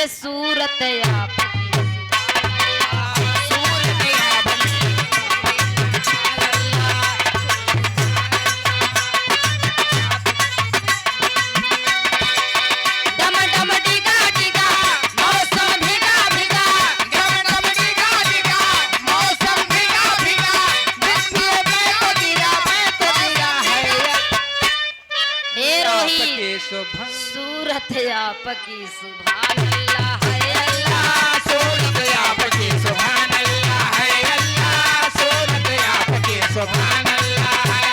अरे सूरत आपकी सूरत आपकी सुभान अल्लाह है अल्लाह सूरत आपकी सुभान अल्लाह है अल्लाह सूरत आपकी सुभान अल्लाह है।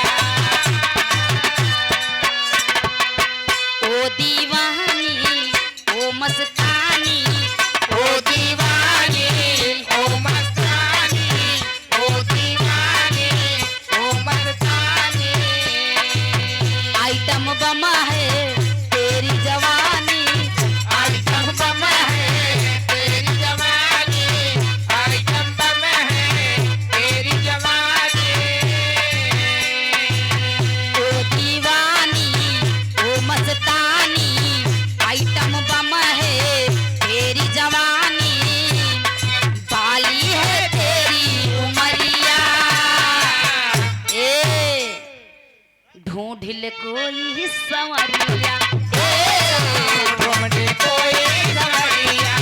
ओ दीवानी ओ मस्तानी ओ दीवानी ओ मस्तानी ओ दीवानी ओ मस्तानी आइटम बम है तेरी जवानी आइटम बम है तेरी जवानी आइटम बम है तेरी जवानी ओ दीवानी ओ मस्तानी आइटम बम है तेरी जवानी बाली है तेरी उमरिया ए ढूंढ ले कोई संवरिया ढूंढे कोई संवरिया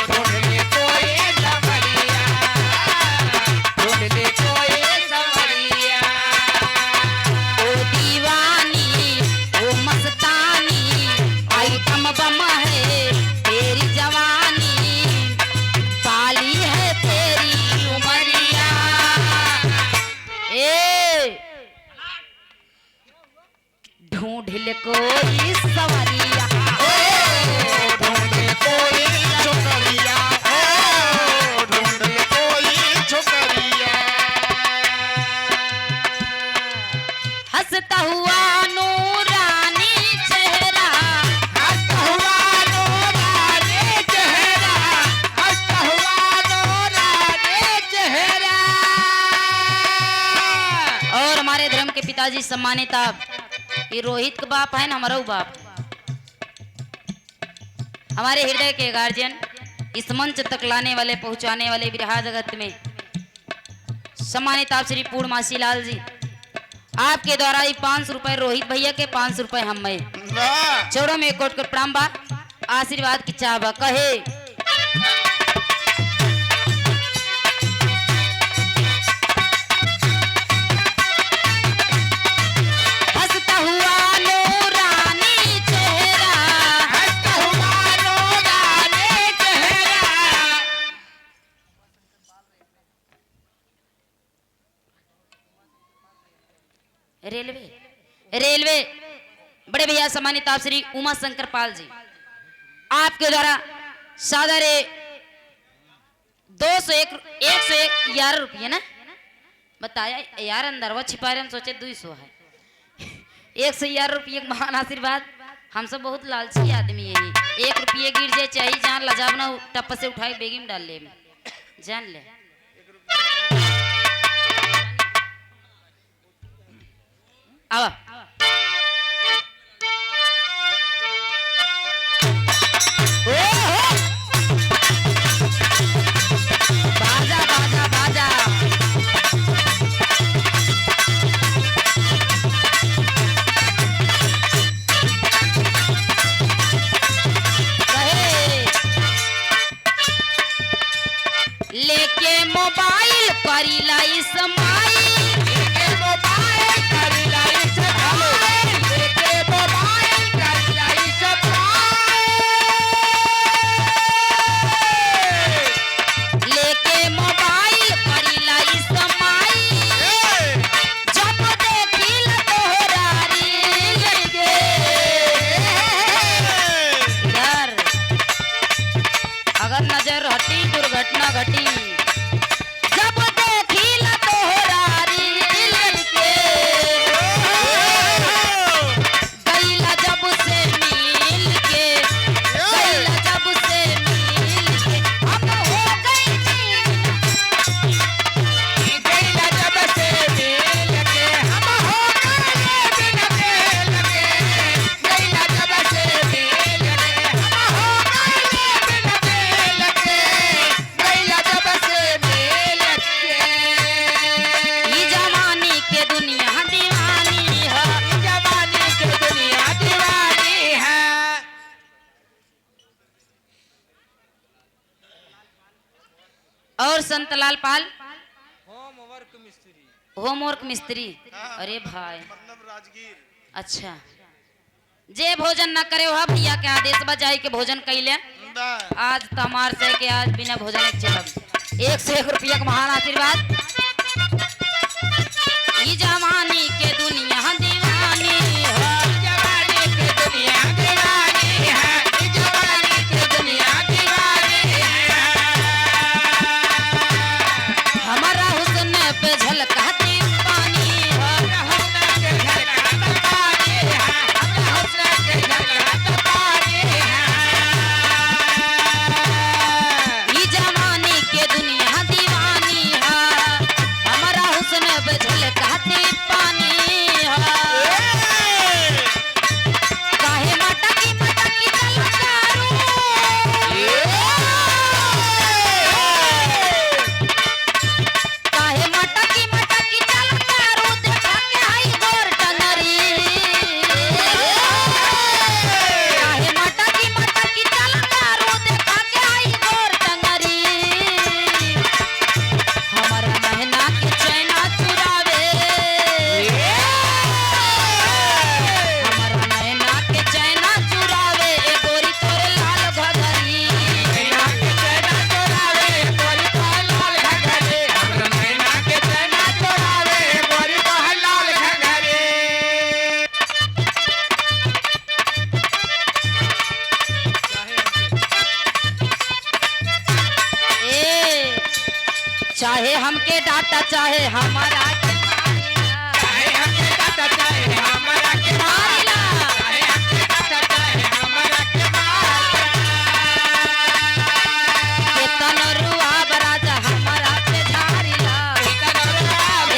ढूंढे कोई संवरिया ढूंढे कोई संवरिया ओ दीवानी ओ मस्तानी आइटम बम है तेरी जवानी बाली है तेरी उमरिया ए ढूंढ ले कोई सवरिया ढूंढे कोई छोकरिया ढूंढे कोई छोकरिया हंसता हुआ नूरानी चेहरा हंसता हुआ नूरानी चेहरा हंसता हुआ नूरानी चेहरा और हमारे धर्म के पिताजी सम्मानित आप ये रोहित का बाप है ना हमारा बाप हमारे हृदय के गार्जियन इस मंच तक लाने वाले पहुंचाने वाले बिरहा जगत में सम्मानित आप श्री पूर्णमासी लाल जी आपके द्वारा ही 500 रुपए रोहित भैया के 500 रुपए हम में चौड़ों में कोट कोट प्रणाम बा आशीर्वाद की चाह बा कहे हंसता हुआ नूरानी चेहरा हंसता हुआ नूरानी चेहरा रेलवे बड़े भैया सम्मानित आप श्री उमा शंकर पाल जी आपके द्वारा साधारे 111 रुपये ना बताया यार अंदर वो छिपा रहे हम सोचे 200 है 111 रुपये महान आशीर्वाद हम सब बहुत लालची आदमी है 1 रुपये गिर जाए चाहिए जान लजाब ना टप्प से उठाए बेगी में डाल ले जान ले आवा बाजा बाजा बाजा लेके मोबाइल करी लाई समाई लेके मोबाइल कर लाई सफाई लेके मोबाइल कर लाई सफाई लेके मोबाइल करी लाई समाई जब देखी ल तोहरारी लगे यार अगर नजर हटी दुर्घटना घटी जब देखी ल तोहरा और संतलाल पाल होमवर्क मिस्त्री। होमवर्क मिस्त्री। अरे भाई मतलब राजगीर। अच्छा, जे भोजन न करे वह भैया के आदेश बजाई के भोजन कैले। आज तमार से के आज बिना भोजन एक चलब 101 रुपया का महान आशीर्वाद। ई जवानी के दुनिया दीवानी है, जवानी के दुनिया दीवानी है, जवानी के दुनिया दीवानी है। हमारा हुस्न पे झलकाती पानी है, हुस्न के झलकाता पानी है, हुस्न के झलकाता पानी है। ई जवानी के दुनिया दीवानी है, हमारा हुस्न पे झलकाती पानी है। काहे मटकी मटकी तलकारू, काहे मटकी मटकी तलकारू, देखा के आई गोर टंगरी। काहे मटकी मटकी तलकारू, देखा के आई गोर टंगरी। हमारा महना के चैना चुरावे, हमारा महना के चैना चुरावे, ए गोरी तोरे लाल घघरी। नैना के चैना चोरावे गोरी बहलाल घघरी, हमरा नैना के चैना चोरावे गोरी बहलाल घघरी। ए चाहे हमके डांटा चाहे हमारा के मारिला, चाहे हमके डांटा चाहे हमरा के मारिला। चाहे हमके डांटा चाहे हमरा के मारिला। केतन रुआब राजा हमारा पे झारिला। कितना रुआब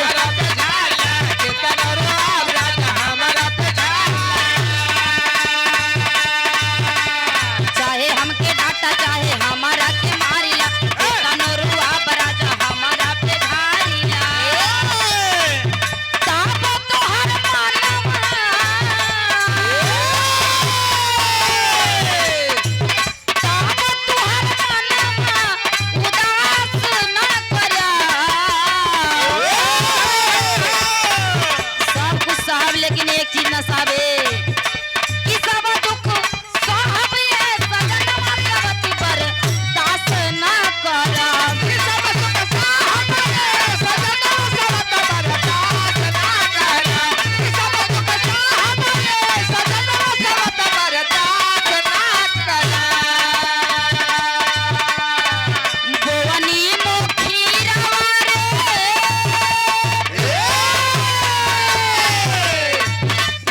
हमरा पे झाला, कितना रुआब राजा हमरा पे झाला। चाहे हमके डांटा चाहे हमारा के मारिला, केतन रुआब राजा हमारा पे झारिला। ताबो तोहर मानवा, ताबो तोहर मानवा, उदास न करा। सब कुछ साहब लेकिन एक चीज न साबे कि सब दुख साहब ये सजनवा सबती पर दास न करा। सब सुख साहब ये सजनवा सबत बरदास ना करा। सब सुख साहब ये सजनवा सबत बरदास ना करा। बोवनी मुखीरवा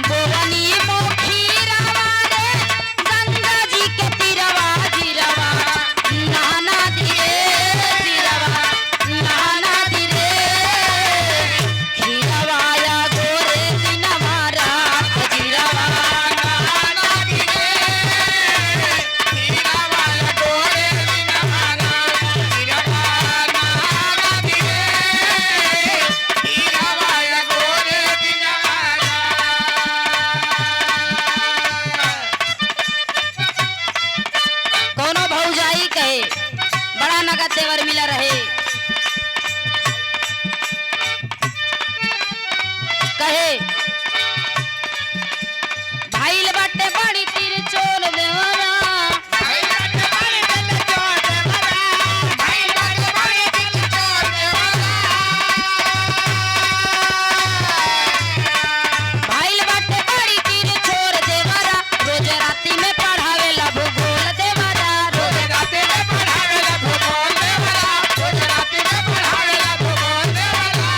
बोवनी मुखीरवा रे, गंगा जी के तीरवा जीरवा, नहाना धीरे जीरवा, नहाना धीरे। खीरवा या गोरे दिनवा रात जीरवा, नाना दिने हीरा वाला गोरे दिन हमारा, हीरा वाला नाना दिने हीरा वाला गोरे दिन हमारा। कोनो भौजाई कहे बड़ा नगद देवर मिला रहे, कहे भाईल बाटे बड़ी तिरचोल देवरा। भाई बाटे बड़े दिल चोर देवरा, भाई बाटे बड़े दिल चोर देवरा। भाईल बाटे बड़ी तिरचोल देवरा, रोज राती में पढ़ावेला भूगोल देवरा। रोज रात में पढ़ावेला भूगोल देवरा, रोज रात में पढ़ावेला भूगोल देवरा।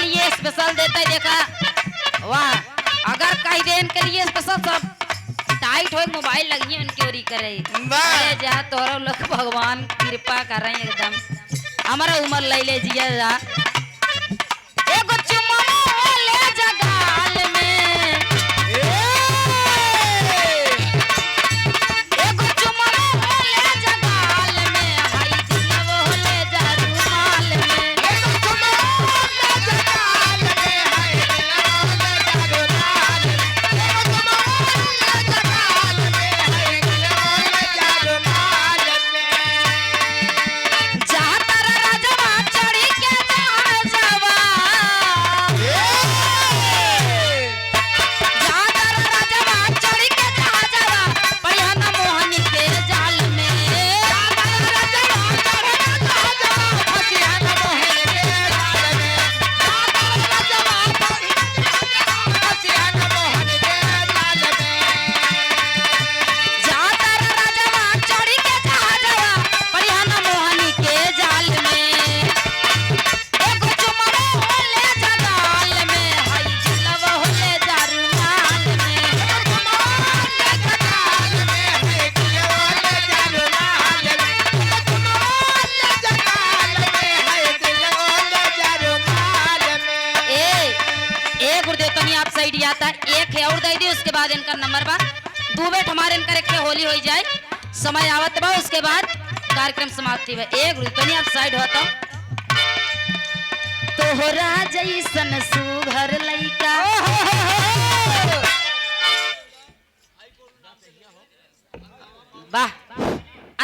लिए स्पेशल देते देखा वाह। अगर कहीं दिन के लिए स्पेशल सब टाइट हो मोबाइल लगी है उनकी ओरी करे अरे जा तोरा लोग भगवान कृपा कर रहे हैं एकदम हमारा उम्र ले ले जिया जा एगो चुम्मा ले जगाल में एगो चुम्मा ले जगाल में हाय जिया वो ले जा रुमाल में एगो चुम्मा ले जगाल में हाय जिया वो ले जा रुमाल में एगो चुम्मा ले जगाल में हाय जिया वो ले जा रुमाल में जा तारा राजवा चढ़ी के जा जावा जा तारा राजवा चढ़ी के जा जावा बढ़िया ना मोहनी के जाल में जा तारा राजवा चढ़ी के जा जावा फसिया न मोहन के जाल में जा तारा राजवा चढ़ी के जा जावा फसिया न मोहन के जाल में जा तारा राजवा चढ़ी के जा जावा बढ़िया ना मोहनी के जाल में एगो चुम्मा ले जगाल में हाय जिला वो ले जा रुमाल में एगो चुम्मा ले जगाल में हाय जिया वो ले जा रुमाल में एगो चुम्मा ले जगाल में हाय जिया वो ले जा रुमाल में ए गुरुदेव तनी आप साइड आता एक है और दे दी उसके बाद इनका नंबर बा दो बेट हमारे इनका एक होली हो जाए समय आवत बा उसके बाद कार्यक्रम समाप्ति बा ए गुरुदेव तनी आप साइड होता तोहरा जैसन सुघर लइका वाह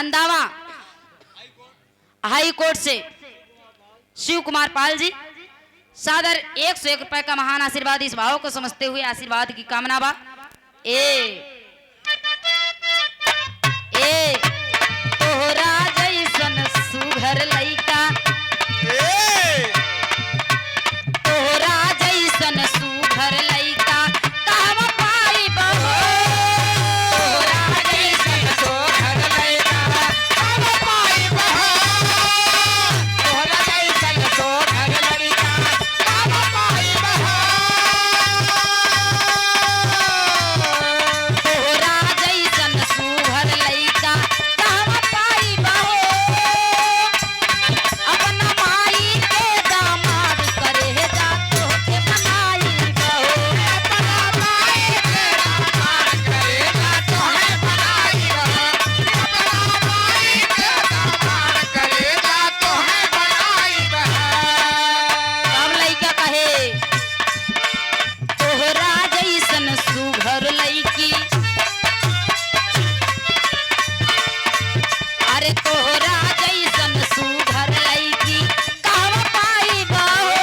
अंदावा हाई कोर्ट से शिव कुमार पाल जी सादर 101 रुपए का महान आशीर्वाद इस भाव को समझते हुए आशीर्वाद की कामना बा ए तोहरा जैसन सुघर लइका तोहरा जैसन सुघर लइका कहवा पाई बहो तोहरा जैसन सोहर लइका अब पाई बहो तोहरा जैसन सोहर लइका अब पाई बहो तोहरा जैसन सुघर लइका कहवा पाई बहो अपना माई के दामाद करे जा तोहके बनाई बहो अपना माई के दामाद करेगा तोहे बनाई बहो अपना माई के दामाद करेगा तोहे बनाई बहो सब लइका कहे तोहरा जैसन सुघर लइकी अरे तोहरा जैसन सुघर लइकी कहवा पाई बहो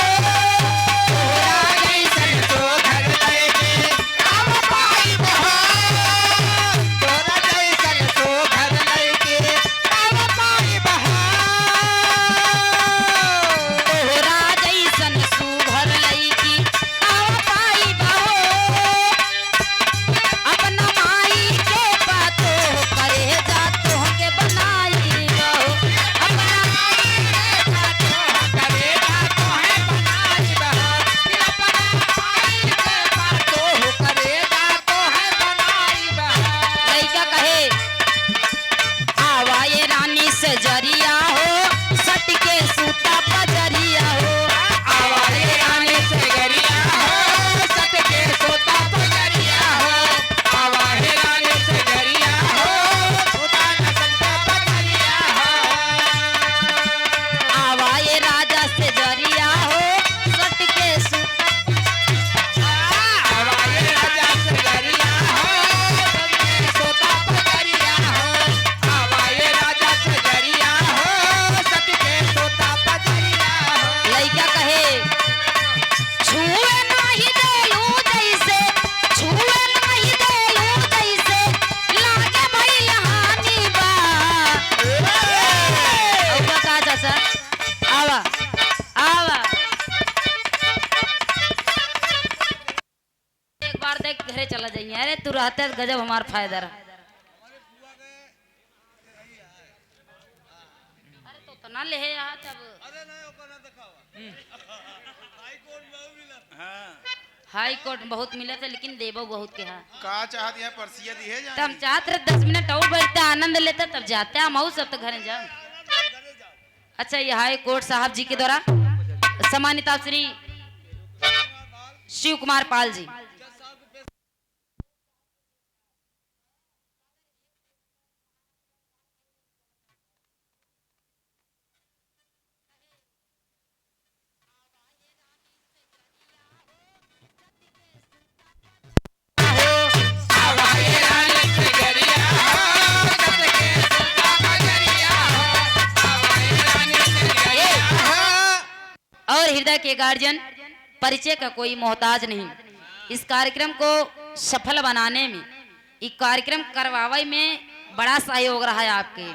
तोहरा जैसन सोहर लइके अब पाई बहो तोहरा जैसन सोहर लइके अब पाई बहो तोहरा जैसन सुघर लइकी कहवा पाई बहो अपना माई के बातो करे जा तोहके बनाई बहो अपना करेगा तोहे बनाई बहो अपना माई के बातो करेगा तोहे बनाई बहो लइका कहे आवा ये रानी से जरिया हो सट के सूता पजरिया हो आवारे रानी से गरिया हो सट के सोता पजरिया हो आवारे रानी से गरिया हो सोता न संता पजरिया हो आवा ये राजा से जरिया हो सट के सूता आवारे राजा से गरिया हो सट के सोता पजरिया हो आवारे राजा से गरिया हो सट के सोता पजरिया हो लइका कहे छुए नाही देलू जैसे छुए नाही देलू जैसे लागे भइल हानि बा औका का चाचा आवा आवा एक बार देख घरे चला जाइए अरे तू रहते गजब हमार फायदा रहा अरे तो तना ले यहाँ तब अरे नहीं ओकर ना दिखावा हाई कोर्ट हाई कोर्ट बहुत मिला था लेकिन देवो बहुत के हाँ। का चाहती है परसिया दी है तो हम चाहते रहे 10 मिनट और बैठते आनंद लेते तब जाते हम और सब तो घर जाओ। अच्छा ये हाई कोर्ट साहब जी के द्वारा सम्मानित आप श्री शिव कुमार पाल जी। और हृदय के गार्जियन परिचय का कोई मोहताज नहीं। इस कार्यक्रम को सफल बनाने में, इस कार्यक्रम करवावे में बड़ा सहयोग रहा है आपके।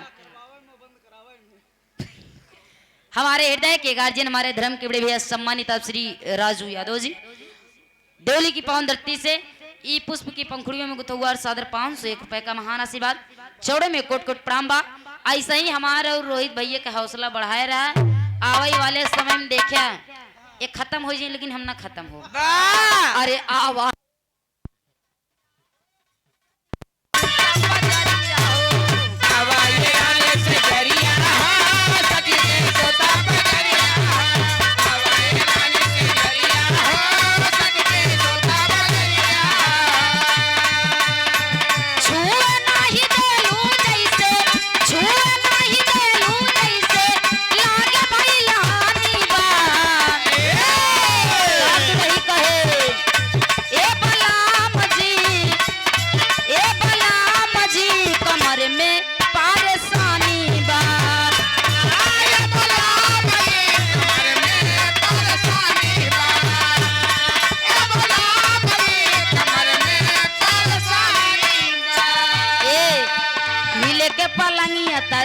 हमारे हृदय के गार्जियन हमारे धर्म के बड़े भैया सम्मानित आप श्री राजू यादव जी डोली की पावन धरती से ई पुष्प की पंखुड़ियों में गुथा सादर 501 रुपए का महान आशीर्वाद चौड़े में कोट कोट प्रणाम बा। ऐसा ही हमारे और रोहित भैया का हौसला बढ़ाए रहा। आवे वाले समय में देखा ये खत्म हो जाए लेकिन हम ना खत्म हो। अरे आवा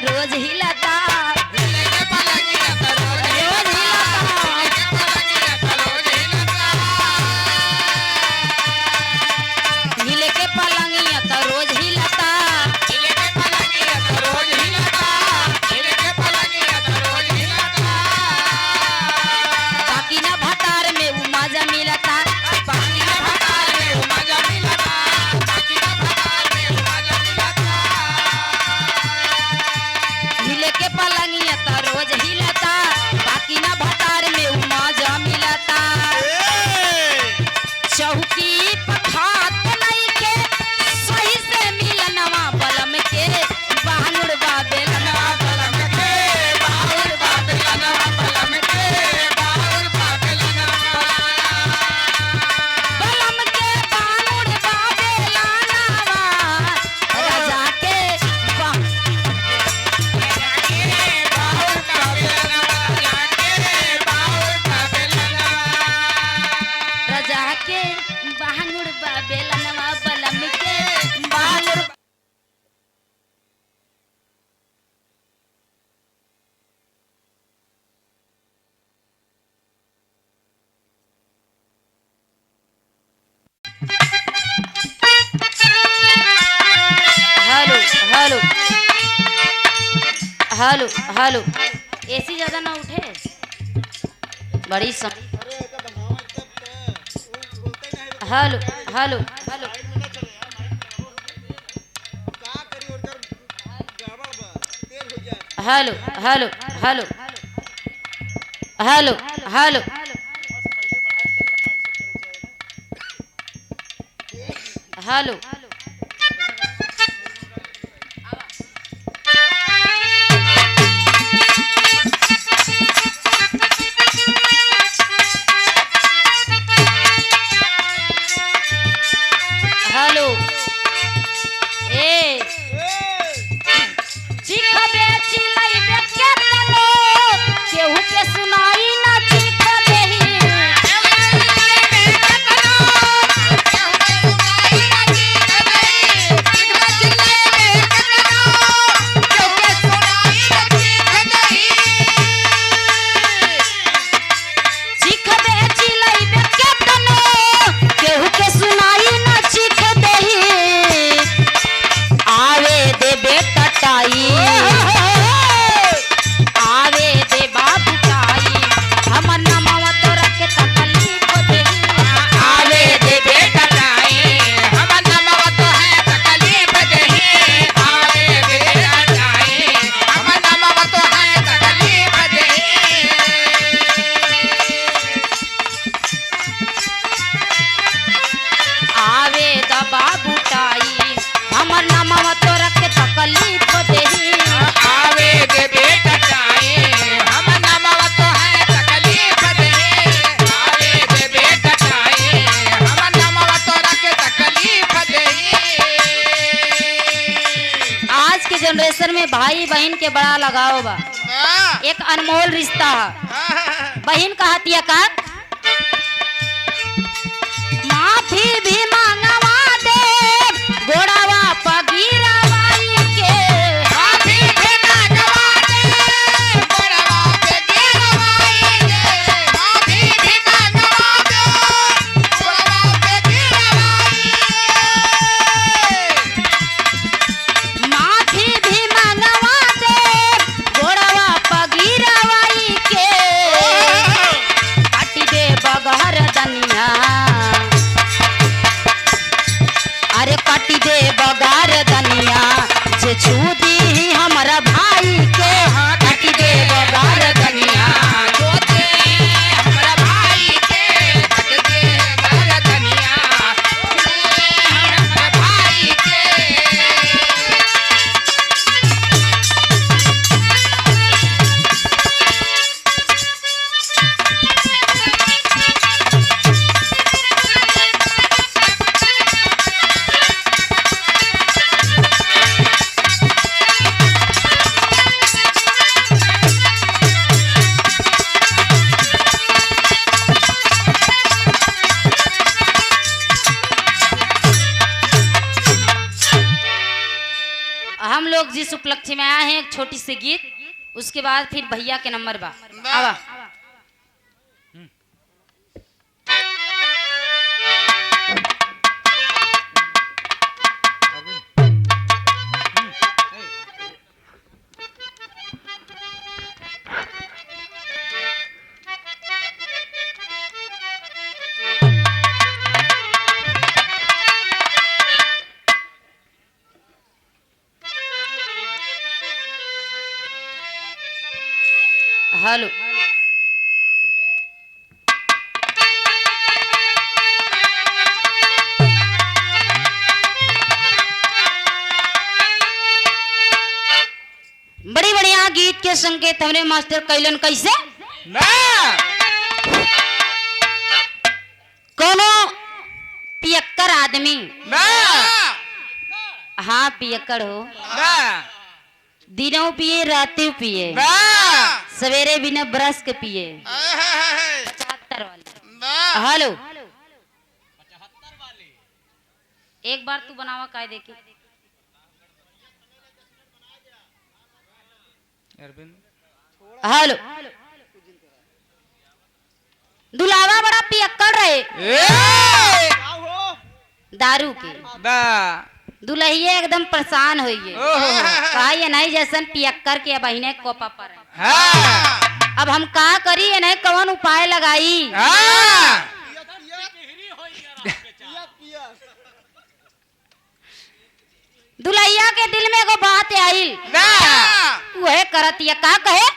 रोज हिलता हिले के पलंगिया तो रोज हिलता बाकी ना भतार में वो मजा मिलता हिले के पलंगिया तो रोज हिलता बाकी ना भतार में वो मजा मिलता चौकी पखात नहीं के सही से मिलनवा बलम के बानुर बाबेलनवा बलम के बानुर बाबेलनवा बलम के बानुर बाबेलनवा बलम के बानुर बाबेलनवा राजा के राजा के बानुर बाबेलनवा बलम के बानुर हेलो हेलो हेलो हेलो एसी ज्यादा ना उठे बड़ी सम hello hello hello hello hello hello hello hello hello hello ए चिखबे चिलैबे केतनो केहू के सुनाई ना चिख देही केहू के सुनाई ना चिख भाई बहन के बड़ा लगाव बा, एक अनमोल रिश्ता है। बहन का हतिया का माफी भी मांगवा दे गोड़ावा पगीरावाई के, माफी भी मांगवा दे गोड़वा पगीरावाई के, माफी भी मांगवा दे गोड़वा पगीरावाई के, माफी भी मांगवा दे गोड़ावा पगीरावाई के, काटी दे बगहर दनिया, अरे काटी दे बगार दनिया जे छूदी हमारा भाई के, काटी दे बगार दनिया जोते हमरा भाई के कट दे बरदनिया, हमरा भाई के हम लोग जिस उपलक्ष्य में आए हैं एक छोटी सी गीत, उसके बाद फिर भैया के नंबर बा आवा। हेलो बड़ी बढ़िया गीत के संकेत हमने मास्टर कैलन कैसे ना कोनो पियक्कर आदमी, ना हाँ पियक्कर हो, ना दिनों पिए रातों पिए, ना सवेरे बिना ब्रश के पिए, 75 वाले। हेलो एक बार तू बनावा कायदे की हेलो दुलावा बड़ा पियक्कड़ रहे दारू के, ना दुल्हिया एकदम परेशान हुई है, ओहो। कहा ये नहीं जैसन पियक्कर के बहिने कोपा पर है। हाँ अब हम का करी ये नहीं कौन उपाय लगाई, हाँ दुल्हिया के दिल में एगो बात आइल, ना वह करत ये का कहे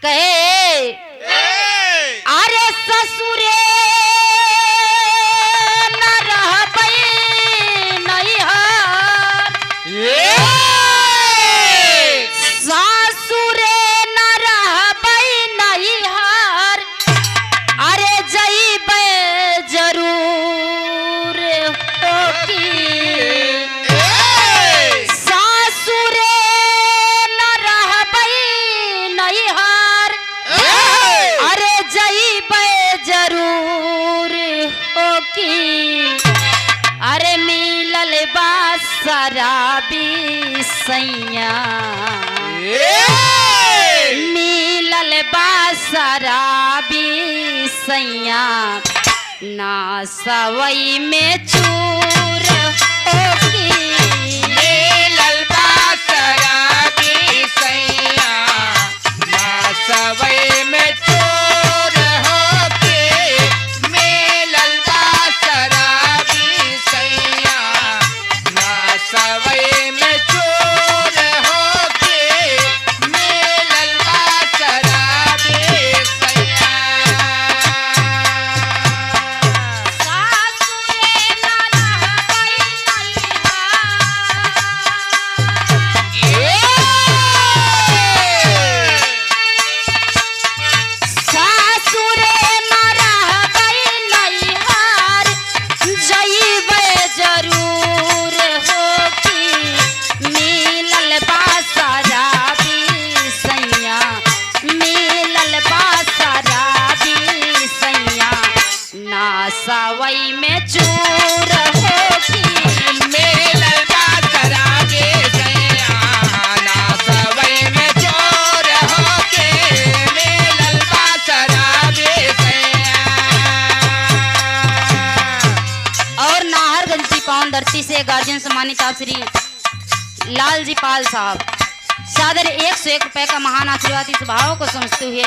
कहे अरे ससुरे न रहबई नैहर, सासुरे न रहबई नैहर, अरे जइबे जरूर होकी, सासुरे न रहबई नैहर, अरे जइबे जरूर होकी, अरे मिलल बा शराबी सैया, मिलल बा शराबी सैया, ना सवई में चूर होकी, सवई में चोर होके मेलल बा शराबी सैया, ना सवई में चोर होके मेलल बा शराबी सैया। सासुरे न रहबई नैहर, गार्जियन सम्मानित आप श्री लाल जी पाल साहब सादर 101 रुपए का महान आशीर्वाद इस भाव को समझते हुए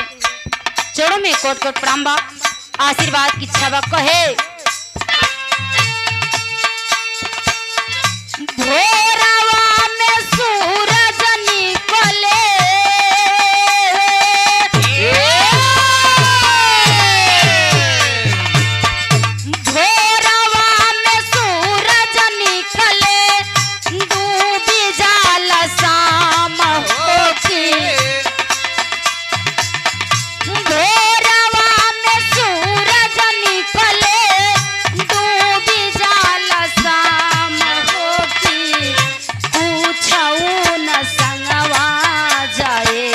चरणों में कोट कोट प्रणाम बा। आशीर्वाद की इच्छा बा कहे भोरवा में सूरज निकले भोरवा में सूरज निकले डूबी जाल शाम होती भोरवा में सूरज निकले डूबी जाल शाम होती पूछऊ न संगवा जाए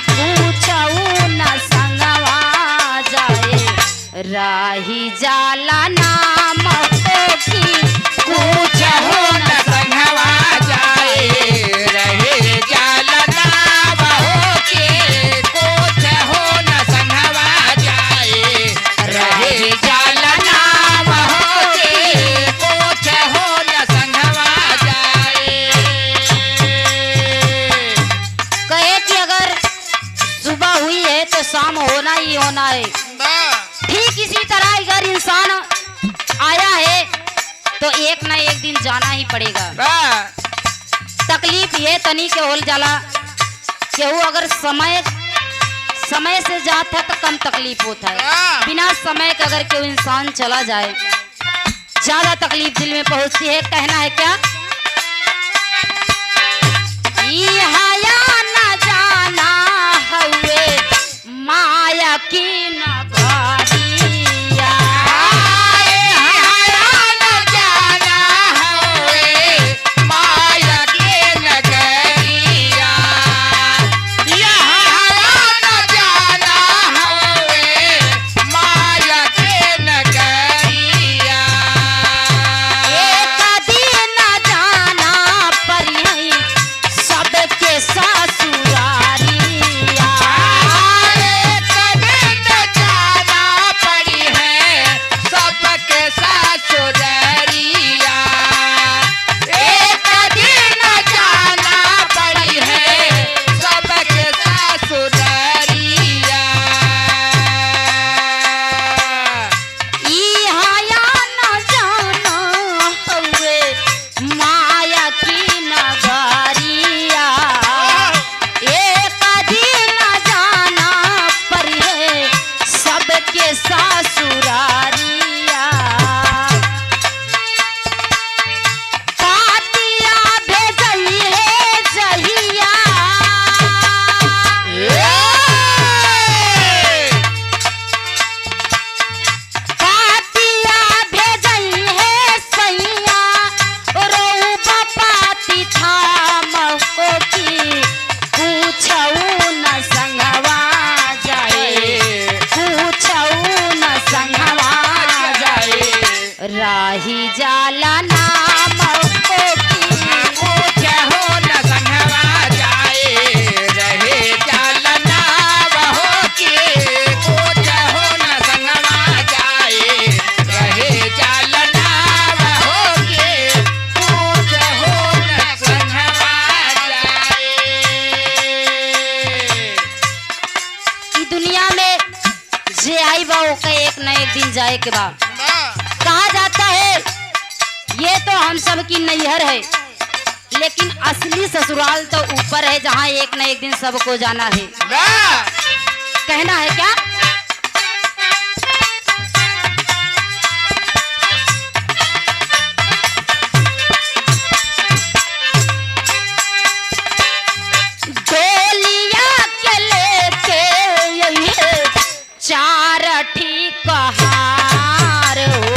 पूछऊ न संगवा जाए राही जाला नाम होती पूछऊ न संगवा जाए रहे जालना बहो के कुछ हो न संगवा जाए रहे जालना बहो के कुछ हो न संगवा जाए। कहे कि अगर सुबह हुई है तो शाम होना ही होना है। ठीक इसी तरह अगर इंसान आया है तो एक ना एक दिन जाना ही पड़ेगा। तकलीफ ये तनी के होल जाला केहू अगर समय से जाता है तो कम तकलीफ होता है। बिना समय के अगर केहू इंसान चला जाए ज्यादा तकलीफ दिल में पहुंचती है। कहना है क्या इहाया न जाना हुए माया की नगरिया माया के नगरिया राही जाला नाम होती कुछ हो न संगवा जाए रहे जालना बहो के कुछ हो न संगवा जाए रहे जालना बहो के कुछ हो न संगवा जाए। ई दुनिया में जे आई बा ओके एक न एक दिन जाए के बा। कहा जाता है ये तो हम सब की नैहर है लेकिन असली ससुराल तो ऊपर है जहाँ एक न एक दिन सबको जाना है। कहना है क्या डोलिया के लेके यही चार ठीक कहार हो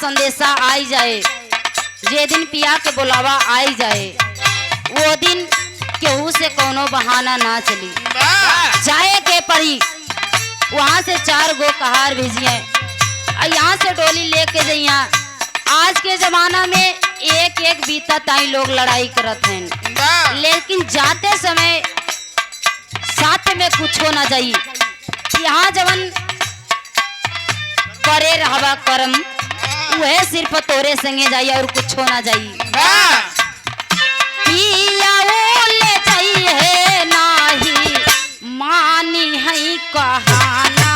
संदेशा आई जाए, जे दिन पिया के बुलावा आई जाए, वो दिन केहू से कोनो बहाना ना चली, जाए के पड़ी। वहाँ से 4 गो कहार भेजिए और यहाँ से डोली लेके जइया। आज के जमाना में एक एक बीता ताई लोग लड़ाई करत हैं, लेकिन जाते समय साथ में कुछ हो ना जाई। यहाँ जवन करे रहवा करम वह सिर्फ तोरे संगे जाई और कुछ हो ना जाई। पिया वो ले जाई है नाही मानी है कहाना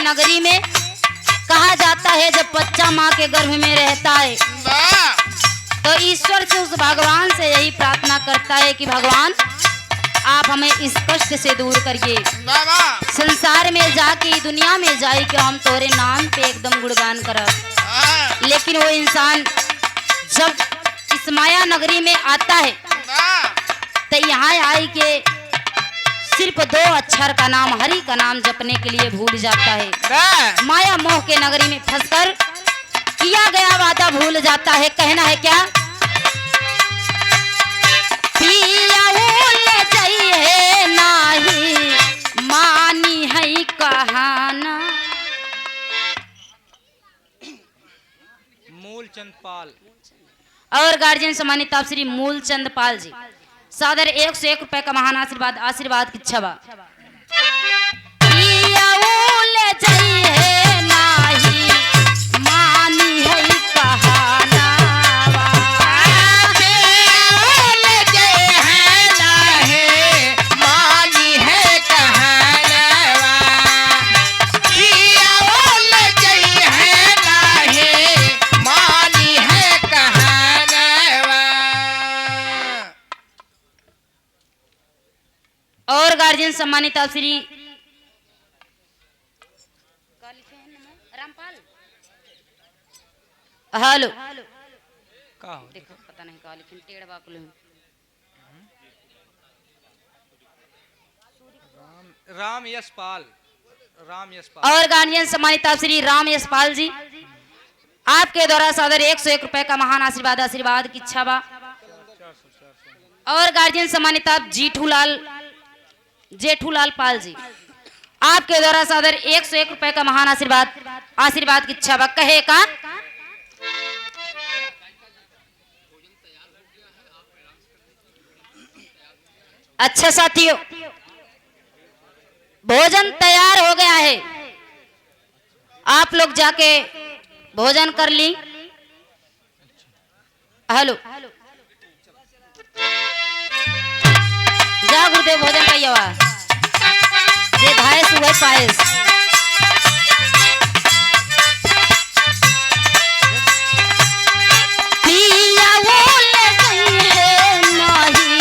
नगरी में कहा जाता है जब बच्चा माँ के गर्भ में रहता है तो ईश्वर से उस भगवान से यही प्रार्थना करता है कि भगवान आप हमें इस कष्ट से दूर करिए, संसार में जाके दुनिया में जाए कि हम तोरे नाम पे एकदम गुणगान करब। लेकिन वो इंसान जब इस माया नगरी में आता है तो यहाँ आई के सिर्फ 2 अक्षर का नाम हरि का नाम जपने के लिए भूल जाता है। माया मोह के नगरी में फंसकर किया गया वादा भूल जाता है। कहना है क्या, पिया ले जाइए नाही मानी है कहाना। मूलचंद पाल और गार्जियन सम्मानित आप श्री मूलचंद पाल जी, सादर 101 रुपए का महान आशीर्वाद, आशीर्वाद की छबा। ले जाइए नाही मानी है कहाना ले जाइए नाही मानी है कहाना ले जाइए नाही मानी है कहाना। और गार्जियन सम्मानित आप श्री रामपाल, हेलो देखो पता नहीं कहा लेकिन टेढ़ बाकुल राम यशपाल, राम यशपाल। और गार्जियन सम्मानित आप श्री राम यशपाल जी, आपके द्वारा सादर 101 रुपए का महान आशीर्वाद, आशीर्वाद की इच्छा बा। और गार्जियन सम्मानित आप जेठूलाल पाल जी, आपके द्वारा सादर 101 रुपए का महान आशीर्वाद, आशीर्वाद की इच्छा बा। कहे का अच्छा साथियों, भोजन तैयार हो गया है, आप लोग जाके भोजन कर ली। हेलो जा गुरुदेव भोजन पाइवा जे धाय सुबह पायस। पिया वो ले जाइए नाही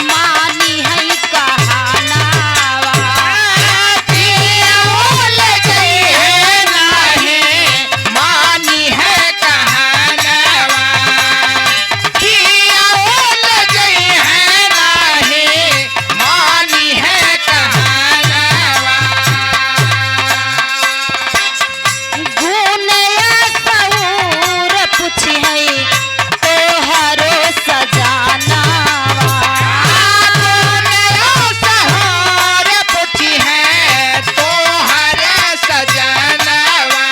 मानी है कहाना पिया वो ले जाइए नाही मानी है कहाना पिया वो ले जाइए नाही मानी है कहाना। गुनया सऊर पूछी है तोहरो सजाना सहोर पुछी है तोहर सजनवा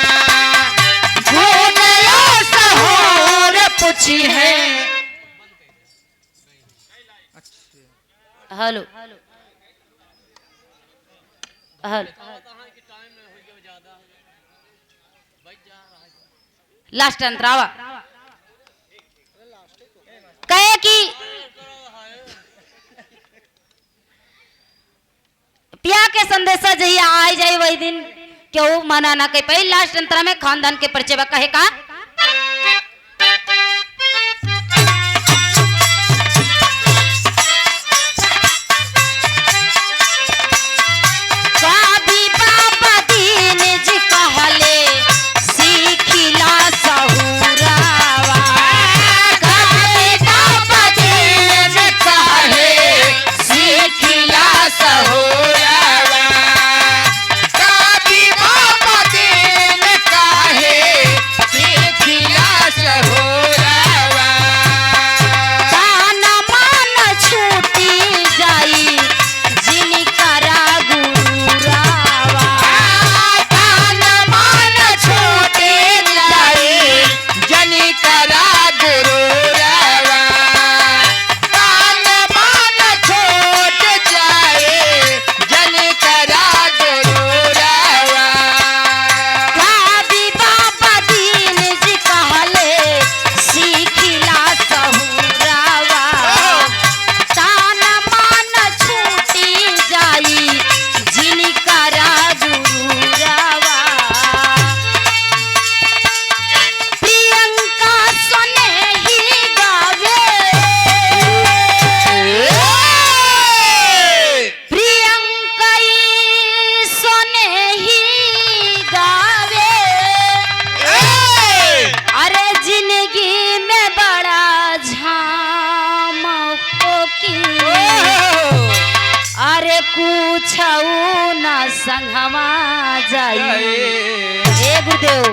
घूमयो सहोर पुछी है। हेलो हेलो लास्ट अंतरावा कहे कि पिया के संदेशा जहिया आई जाई वही दिन क्यों मना ना कही पहले लास्ट अंतरा में खानदान के परिचय बा कहे का संगवा जाई ए गुरुदेव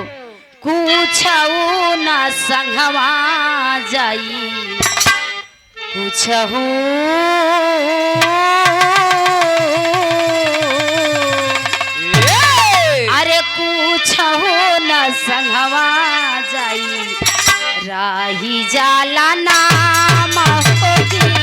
कुछऊ ना संगवा जाई कुछऊ अरे कुछऊ ना संगवा जाई राही जाला नाम होगी